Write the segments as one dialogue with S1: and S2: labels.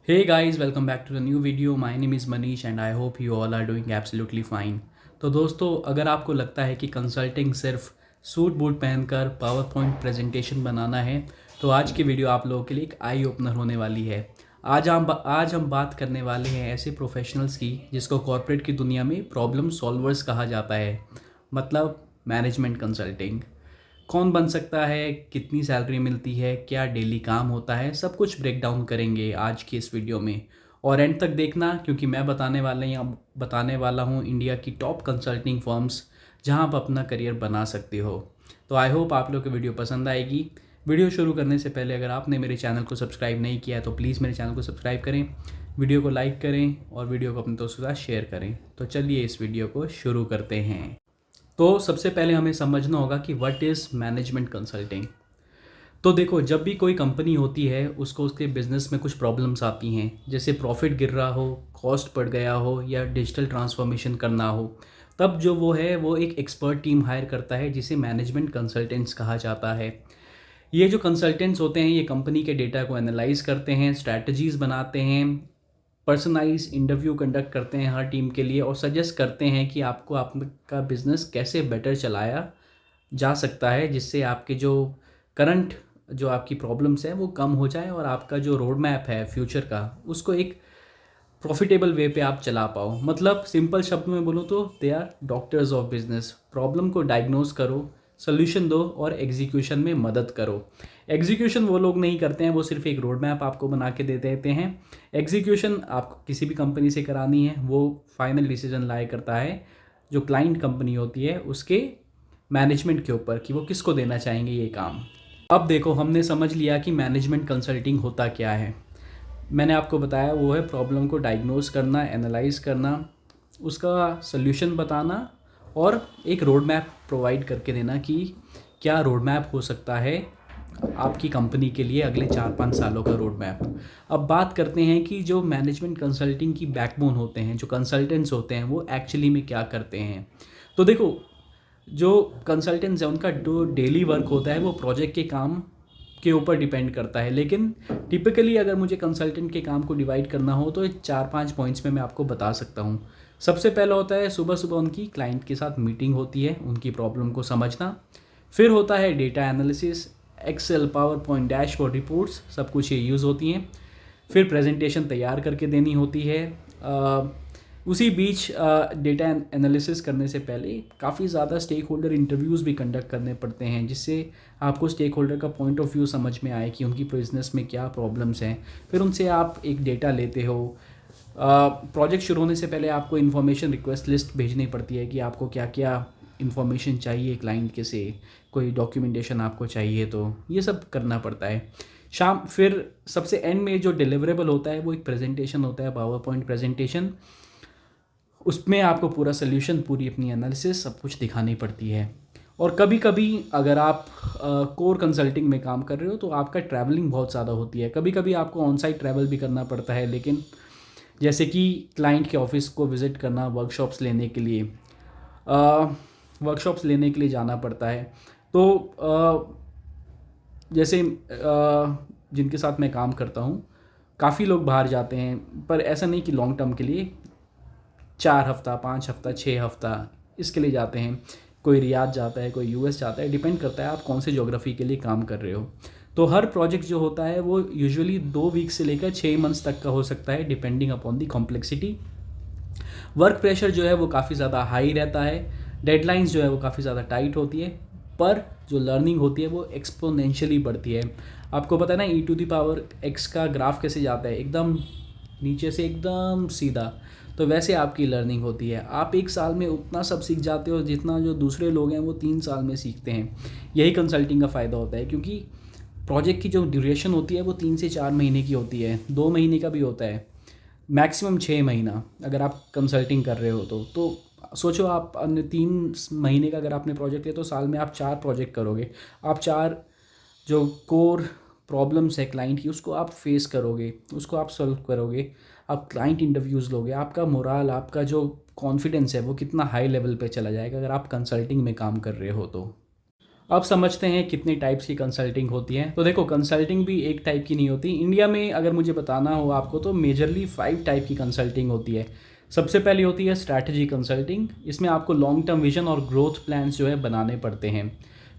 S1: Hey guys, welcome back to the new video. My name is Manish and I hope you all are doing absolutely fine. तो दोस्तों, अगर आपको लगता है कि कंसल्टिंग सिर्फ सूट बूट पहनकर पावर पॉइंट प्रेजेंटेशन बनाना है, तो आज की वीडियो आप लोगों के लिए एक आई ओपनर होने वाली है। आज हम बात करने वाले हैं ऐसे प्रोफेशनल्स की जिसको कॉर्पोरेट की दुनिया में प्रॉब्लम सॉल्वर्स कहा जाता है, मतलब मैनेजमेंट कंसल्टिंग। कौन बन सकता है, कितनी सैलरी मिलती है, क्या डेली काम होता है, सब कुछ ब्रेक डाउन करेंगे आज की इस वीडियो में। और एंड तक देखना, क्योंकि मैं बताने वाला हूँ इंडिया की टॉप कंसल्टिंग फर्म्स जहाँ आप अपना करियर बना सकते हो। तो आई होप आप लोग को वीडियो पसंद आएगी। वीडियो शुरू करने से पहले अगर आपने मेरे चैनल को सब्सक्राइब नहीं किया है तो प्लीज़ मेरे चैनल को सब्सक्राइब करें, वीडियो को लाइक करें और वीडियो को अपने दोस्तों के साथ शेयर करें। तो चलिए इस वीडियो को शुरू करते हैं। तो सबसे पहले हमें समझना होगा कि व्हाट इज़ मैनेजमेंट कंसल्टिंग। तो देखो, जब भी कोई कंपनी होती है उसको उसके बिजनेस में कुछ प्रॉब्लम्स आती हैं, जैसे प्रॉफिट गिर रहा हो, कॉस्ट बढ़ गया हो या डिजिटल ट्रांसफॉर्मेशन करना हो, तब जो वो एक एक्सपर्ट टीम हायर करता है जिसे मैनेजमेंट कंसल्टेंट्स कहा जाता है। ये जो कंसल्टेंट्स होते हैं ये कंपनी के डेटा को एनालाइज करते हैं, स्ट्रैटेजीज बनाते हैं, पर्सनलाइज इंटरव्यू कंडक्ट करते हैं हर टीम के लिए और सजेस्ट करते हैं कि आपको आपका बिजनेस कैसे बेटर चलाया जा सकता है, जिससे आपके जो करंट जो आपकी प्रॉब्लम्स हैं वो कम हो जाए और आपका जो रोड मैप है फ्यूचर का उसको एक प्रॉफिटेबल वे पे आप चला पाओ। मतलब सिंपल शब्द में बोलूँ तो they are doctors of business. Problem को डायग्नोज करो, सोल्यूशन दो और एग्जीक्यूशन में मदद करो। एग्जीक्यूशन वो लोग नहीं करते हैं, वो सिर्फ एक रोड मैप आपको बना के दे देते हैं। एग्जीक्यूशन आपको किसी भी कंपनी से करानी है, वो फाइनल डिसीजन लाया करता है जो क्लाइंट कंपनी होती है उसके मैनेजमेंट के ऊपर कि वो किसको देना चाहेंगे ये काम। अब देखो, हमने समझ लिया कि मैनेजमेंट कंसल्टिंग होता क्या है। मैंने आपको बताया वो है प्रॉब्लम को डायग्नोज करना, एनालाइज करना, उसका सल्यूशन बताना और एक रोड मैप प्रोवाइड करके देना कि क्या रोड मैप हो सकता है आपकी कंपनी के लिए अगले 4-5 सालों का रोड मैप। अब बात करते हैं कि जो मैनेजमेंट कंसल्टिंग की बैकबोन होते हैं, जो कंसल्टेंट्स होते हैं, वो एक्चुअली में क्या करते हैं। तो देखो, जो कंसल्टेंट्स हैं उनका जो डेली वर्क होता है वो प्रोजेक्ट के काम के ऊपर डिपेंड करता है, लेकिन टिपिकली अगर मुझे कंसल्टेंट के काम को डिवाइड करना हो तो 4-5 पॉइंट्स में मैं आपको बता सकता हूँ। सबसे पहला होता है सुबह सुबह उनकी क्लाइंट के साथ मीटिंग होती है, उनकी प्रॉब्लम को समझना। फिर होता है data analysis, excel, power point, dashboard, reports, सब कुछ ये यूज़ होती हैं। फिर प्रेजेंटेशन तैयार करके देनी होती है। उसी बीच डेटा एनालिसिस करने से पहले काफ़ी ज़्यादा स्टेक होल्डर इंटरव्यूज़ भी कंडक्ट करने पड़ते हैं, जिससे आपको स्टेक होल्डर का पॉइंट ऑफ व्यू समझ में आए कि उनकी बिजनेस में क्या प्रॉब्लम्स हैं। फिर उनसे आप एक डेटा लेते हो। प्रोजेक्ट शुरू होने से पहले आपको इन्फॉर्मेशन रिक्वेस्ट लिस्ट भेजनी पड़ती है कि आपको क्या क्या इन्फॉर्मेशन चाहिए क्लाइंट के से, कोई डॉक्यूमेंटेशन आपको चाहिए, तो ये सब करना पड़ता है। फिर सबसे एंड में जो डिलीवरेबल होता है वो एक प्रेजेंटेशन होता है, पावर पॉइंट प्रेजेंटेशन। उसमें आपको पूरा सोल्यूशन, पूरी अपनी एनालिसिस, सब कुछ दिखानी पड़ती है। और कभी कभी अगर आप कोर कंसल्टिंग में काम कर रहे हो तो आपका ट्रैवलिंग बहुत ज़्यादा होती है। कभी कभी आपको ऑन साइट ट्रैवल भी करना पड़ता है, लेकिन जैसे कि क्लाइंट के ऑफिस को विज़िट करना, वर्कशॉप्स लेने के लिए जाना पड़ता है। तो जैसे जिनके साथ मैं काम करता हूँ, काफ़ी लोग बाहर जाते हैं, पर ऐसा नहीं कि लॉन्ग टर्म के लिए 4 हफ्ता, 5 हफ्ता, 6 हफ्ता इसके लिए जाते हैं। कोई रियाद जाता है, कोई यूएस जाता है, डिपेंड करता है आप कौन से ज्योग्राफी के लिए काम कर रहे हो। तो हर प्रोजेक्ट जो होता है वो यूजुअली 2 वीक से लेकर 6 मंथ्स तक का हो सकता है, depending upon the complexity. Work pressure जो है वो काफ़ी ज़्यादा हाई रहता है, डेडलाइंस जो है वो काफ़ी ज़्यादा टाइट होती है, पर जो लर्निंग होती है वो एक्सपोनेंशियली बढ़ती है। आपको पता है ना, e⁻x का ग्राफ कैसे जाता है, एकदम नीचे से एकदम सीधा। तो वैसे आपकी लर्निंग होती है, आप 1 साल में उतना सब सीख जाते हो जितना जो दूसरे लोग हैं वो 3 साल में सीखते हैं। यही कंसल्टिंग का फ़ायदा होता है, क्योंकि प्रोजेक्ट की जो ड्यूरेशन होती है वो 3 से 4 महीने की होती है, 2 महीने का भी होता है, मैक्सिमम 6 महीना अगर आप कंसल्टिंग कर रहे हो तो सोचो, आप अन्य 3 महीने का अगर आपने प्रोजेक्ट लिया तो साल में आप 4 प्रोजेक्ट करोगे। आप 4 जो कोर प्रॉब्लम्स है क्लाइंट की उसको आप फेस करोगे, उसको आप सॉल्व करोगे, आप क्लाइंट इंटरव्यूज़ लोगे। आपका मोराल, आपका जो कॉन्फिडेंस है वो कितना हाई लेवल पे चला जाएगा अगर आप कंसल्टिंग में काम कर रहे हो तो। अब समझते हैं कितने टाइप्स की कंसल्टिंग होती है। तो देखो, कंसल्टिंग भी एक टाइप की नहीं होती। इंडिया में अगर मुझे बताना हो आपको तो मेजरली 5 टाइप की कंसल्टिंग होती है। सबसे पहली होती है स्ट्रैटेजी कंसल्टिंग। इसमें आपको लॉन्ग टर्म विजन और ग्रोथ प्लान्स जो है बनाने पड़ते हैं।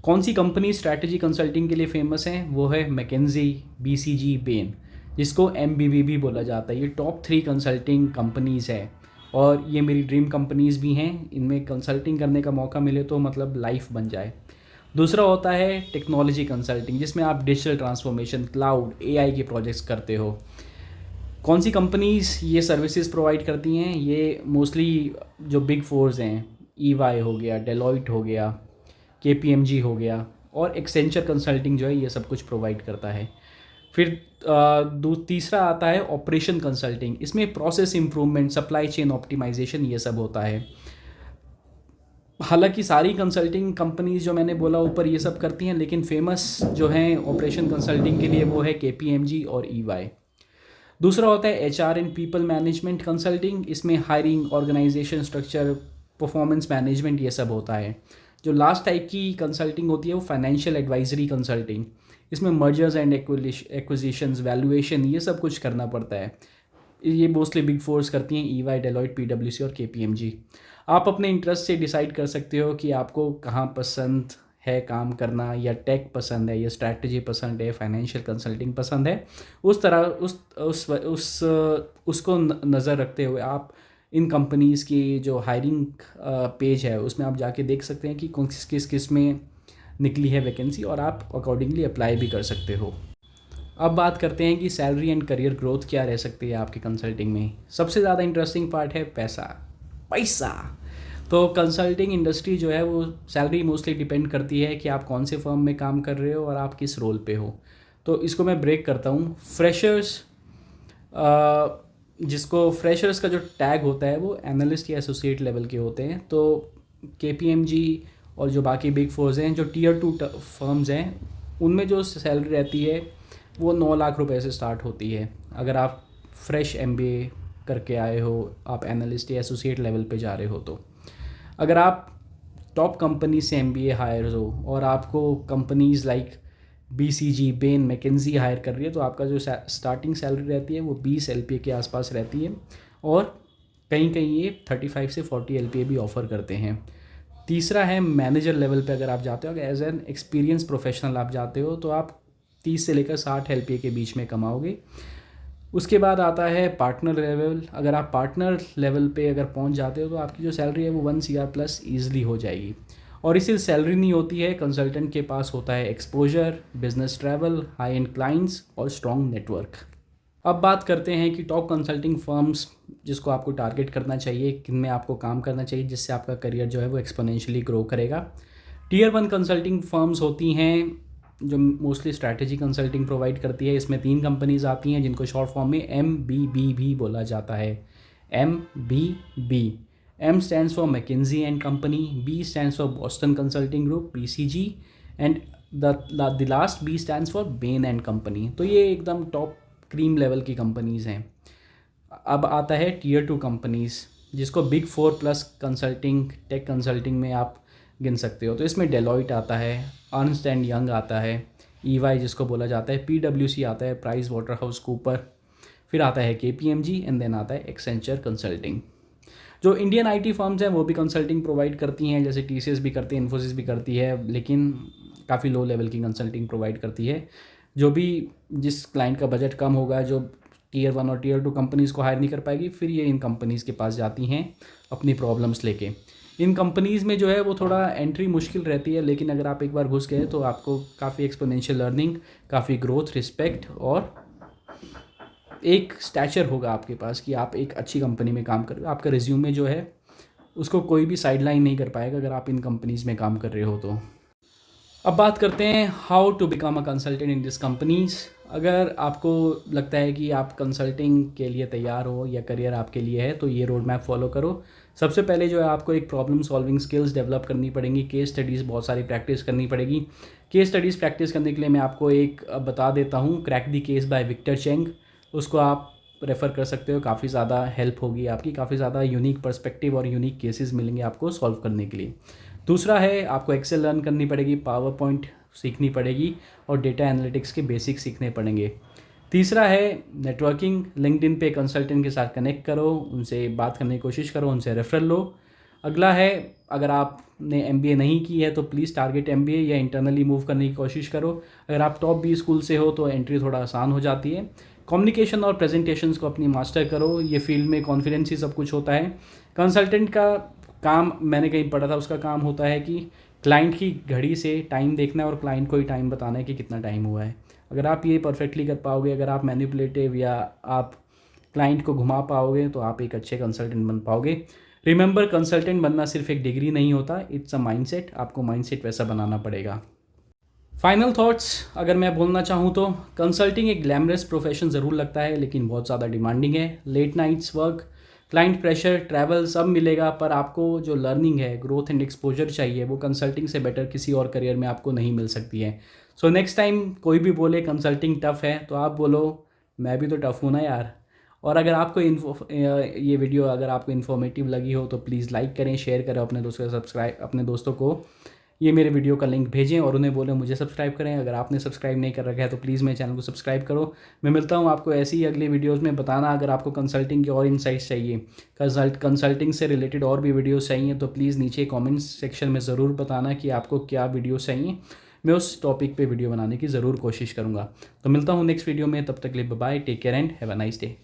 S1: कौन सी कंपनी स्ट्रैटेजी कंसल्टिंग के लिए फेमस है? वो है मैकेंजी, बीसीजी, बेन, जिसको एमबीबी भी बोला जाता है। ये टॉप 3 कंसल्टिंग कंपनीज़ है और ये मेरी ड्रीम कंपनीज़ भी हैं। इनमें कंसल्टिंग करने का मौका मिले तो मतलब लाइफ बन जाए। दूसरा होता है टेक्नोलॉजी कंसल्टिंग, जिसमें आप डिजिटल ट्रांसफॉर्मेशन, क्लाउड, एआई के प्रोजेक्ट्स करते हो। कौन सी कंपनीज़ ये सर्विसेज प्रोवाइड करती हैं? ये मोस्टली जो बिग फोर्स हैं, ईवाई हो गया, डेलॉइट हो गया, केपीएमजी हो गया, और एक्सेंचर कंसल्टिंग जो है ये सब कुछ प्रोवाइड करता है। फिर तीसरा आता है ऑपरेशन कंसल्टिंग। इसमें process improvement, supply chain optimization, ये सब होता है। हालांकि सारी कंसल्टिंग कंपनीज जो मैंने बोला ऊपर ये सब करती हैं, लेकिन फेमस जो हैं ऑपरेशन कंसल्टिंग के लिए वो है केपीएमजी और ईवाई। दूसरा होता है HR and people management consulting. इसमें hiring, organisation structure, performance management, ये सब होता है। जो लास्ट टाइप की कंसल्टिंग होती है वो फाइनेंशियल एडवाइजरी कंसल्टिंग। इसमें मर्जर्स एंड एक्विजिशंस, वैल्यूएशन, ये सब कुछ करना पड़ता है। ये मोस्टली बिग फोर्स करती हैं, ईवाई, डेलॉइट, पीडब्ल्यूसी और केपीएमजी। आप अपने इंटरेस्ट से डिसाइड कर सकते हो कि आपको कहाँ पसंद है काम करना, या टेक पसंद है, या स्ट्रैटेजी पसंद है, फाइनेंशियल कंसल्टिंग पसंद है। उस तरह उसको नज़र रखते हुए आप इन कंपनीज़ की जो हायरिंग पेज है उसमें आप जाके देख सकते हैं कि कौन किस में निकली है वैकेंसी, और आप अकॉर्डिंगली अप्लाई भी कर सकते हो। अब बात करते हैं कि सैलरी एंड करियर ग्रोथ क्या रह सकती है आपकी कंसल्टिंग में। सबसे ज़्यादा इंटरेस्टिंग पार्ट है पैसा। पैसा तो कंसल्टिंग इंडस्ट्री जो है वो सैलरी मोस्टली डिपेंड करती है कि आप कौन से फर्म में काम कर रहे हो और आप किस रोल पे हो। तो इसको मैं ब्रेक करता हूँ। फ्रेशर्स, जिसको फ्रेशर्स का जो टैग होता है वो एनालिस्ट या एसोसिएट लेवल के होते हैं। तो केपीएमजी और जो बाकी बिग फोर्स हैं, जो टीयर 2 फर्म्स हैं, उनमें जो सैलरी रहती है वो 9 लाख रुपए से स्टार्ट होती है। अगर आप फ्रेश एमबीए करके आए हो, आप एनालिस्ट या एसोसिएट लेवल पे जा रहे हो तो। अगर आप टॉप कंपनी से एमबीए हायर हो और आपको companies like BCG, Bain, McKinsey hire कर रही है, तो आपका जो स्टार्टिंग सैलरी रहती है वो 20 एलपीए के आसपास रहती है, और कहीं कहीं ये 35 से 40 एलपीए भी ऑफ़र करते हैं। तीसरा है मैनेजर लेवल पे अगर आप जाते हो, अगर एज एन एक्सपीरियंस प्रोफेशनल आप जाते हो, तो आप 30 से लेकर 60 एलपीए के बीच में कमाओगे। उसके बाद आता है पार्टनर लेवल। अगर आप पार्टनर लेवल पे अगर पहुंच जाते हो तो आपकी जो सैलरी है वो 1 CR प्लस ईजिली हो जाएगी। और इसी सैलरी नहीं होती है, कंसल्टेंट के पास होता है exposure, business travel, high and clients और स्ट्रॉन्ग नेटवर्क। अब बात करते हैं कि टॉप कंसल्टिंग फर्म्स जिसको आपको टारगेट करना चाहिए, किन में आपको काम करना चाहिए जिससे आपका करियर जो है वो एक्सपोनेंशियली ग्रो करेगा। टीयर 1 कंसल्टिंग फर्म्स होती हैं जो मोस्टली स्ट्रैटेजी कंसल्टिंग प्रोवाइड करती है। इसमें 3 कंपनीज आती हैं जिनको शॉर्ट फॉर्म में MBB भी बोला जाता है। MBB, M stands for McKinsey and company, B stands for Boston consulting group BCG, and the last B stands for Bain and company. तो ये एकदम टॉप क्रीम लेवल की कंपनीज़ हैं। अब आता है टीयर 2 कंपनीज़, जिसको big 4 plus consulting, tech consulting में आप गिन सकते हो। तो इसमें डेलॉइट आता है, अर्नस्ट एंड यंग आता है, ईवाई जिसको बोला जाता है, PwC आता है, प्राइस वाटर हाउस कूपर, फिर आता है KPMG, एंड देन आता है एक्सेंचर कंसल्टिंग। जो इंडियन आईटी फर्म्स हैं वो भी कंसल्टिंग प्रोवाइड करती हैं, जैसे TCS भी करती है, इन्फोसिस भी करती है, लेकिन काफ़ी लो लेवल की कंसल्टिंग प्रोवाइड करती है। जो भी जिस क्लाइंट का बजट कम होगा, जो टीयर 1 और टीयर 2 कंपनीज़ को हायर नहीं कर पाएगी, फिर ये इन कंपनीज़ के पास जाती हैं अपनी प्रॉब्लम्स लेके। इन कंपनीज़ में जो है वो थोड़ा एंट्री मुश्किल रहती है, लेकिन अगर आप एक बार घुस गए तो आपको काफ़ी एक्सपोनेंशियल लर्निंग, काफ़ी ग्रोथ, रिस्पेक्ट और एक स्टैचर होगा आपके पास कि आप एक अच्छी कंपनी में काम कर रहे हो। आपका रिज्यूमे जो है उसको कोई भी साइडलाइन नहीं कर पाएगा अगर आप इन कंपनीज़ में काम कर रहे हो तो। अब बात करते हैं how to become a consultant in this companies. अगर आपको लगता है कि आप कंसल्टिंग के लिए तैयार हो या करियर आपके लिए है, तो ये रोड मैप फॉलो करो। सबसे पहले जो है आपको एक प्रॉब्लम सॉल्विंग स्किल्स डेवलप करनी पड़ेंगी, केस स्टडीज़ बहुत सारी प्रैक्टिस करनी पड़ेगी। केस स्टडीज़ प्रैक्टिस करने के लिए मैं आपको एक बता देता हूँ, crack the case by Victor Cheng. उसको आप रेफ़र कर सकते हो, काफ़ी ज़्यादा हेल्प होगी आपकी, काफ़ी ज़्यादा यूनिक पर्सपेक्टिव और यूनिक केसेस मिलेंगे आपको सॉल्व करने के लिए। दूसरा है आपको एक्सेल लर्न करनी पड़ेगी, पावर पॉइंट सीखनी पड़ेगी और डेटा एनालिटिक्स के बेसिक सीखने पड़ेंगे। तीसरा है नेटवर्किंग, लिंक्डइन पे कंसल्टेंट के साथ कनेक्ट करो, उनसे बात करने की कोशिश करो, उनसे रेफरल लो। अगला है अगर आपने एमबीए नहीं की है तो प्लीज़ टारगेट एमबीए या इंटरनली मूव करने की कोशिश करो। अगर आप टॉप 20 स्कूल से हो तो एंट्री थोड़ा आसान हो जाती है। कम्युनिकेशन और प्रेजेंटेशंस को अपनी मास्टर करो, ये फील्ड में कॉन्फिडेंस ही सब कुछ होता है। कंसल्टेंट का काम मैंने कहीं पढ़ा था, उसका काम होता है कि क्लाइंट की घड़ी से टाइम देखना है और क्लाइंट को ही टाइम बताना है कि कितना टाइम हुआ है। अगर आप ये परफेक्टली कर पाओगे, अगर आप मैनिपुलेटिव या आप क्लाइंट को घुमा पाओगे तो आप एक अच्छे कंसल्टेंट बन पाओगे। रिमेंबर, कंसल्टेंट बनना सिर्फ एक डिग्री नहीं होता, इट्स अ माइंडसेट। आपको माइंडसेट वैसा बनाना पड़ेगा। फाइनल थॉट्स अगर मैं बोलना चाहूँ तो कंसल्टिंग एक ग्लैमरस प्रोफेशन ज़रूर लगता है लेकिन बहुत ज़्यादा डिमांडिंग है। Late nights work, client pressure, travel सब मिलेगा, पर आपको जो लर्निंग है, ग्रोथ एंड एक्सपोजर चाहिए, वो कंसल्टिंग से बेटर किसी और करियर में आपको नहीं मिल सकती है। सो नेक्स्ट टाइम कोई भी बोले कंसल्टिंग टफ़ है तो आप बोलो मैं भी तो टफ़ हूँ ना यार। और अगर आपको ये वीडियो अगर आपको इन्फॉर्मेटिव लगी हो तो प्लीज़ लाइक करें, शेयर करें अपने दोस्तों को ये मेरे वीडियो का लिंक भेजें और उन्हें बोलें मुझे सब्सक्राइब करें। अगर आपने सब्सक्राइब नहीं कर रखा है तो प्लीज़ मेरे चैनल को सब्सक्राइब करो। मैं मिलता हूँ आपको ऐसी ही अगली वीडियोज़ में। बताना अगर आपको कंसल्टिंग की और इनसाइट्स चाहिए, कंसल्टिंग से रिलेटेड और भी वीडियोज़ चाहिए तो प्लीज़ नीचे कॉमेंट्स सेक्शन में ज़रूर बताना कि आपको क्या वीडियोज़ चाहिए। मैं उस टॉपिक पे वीडियो बनाने की ज़रूर कोशिश करूँगा। तो मिलता हूँ नेक्स्ट वीडियो में, तब तक के लिए bye, take care and have a nice day.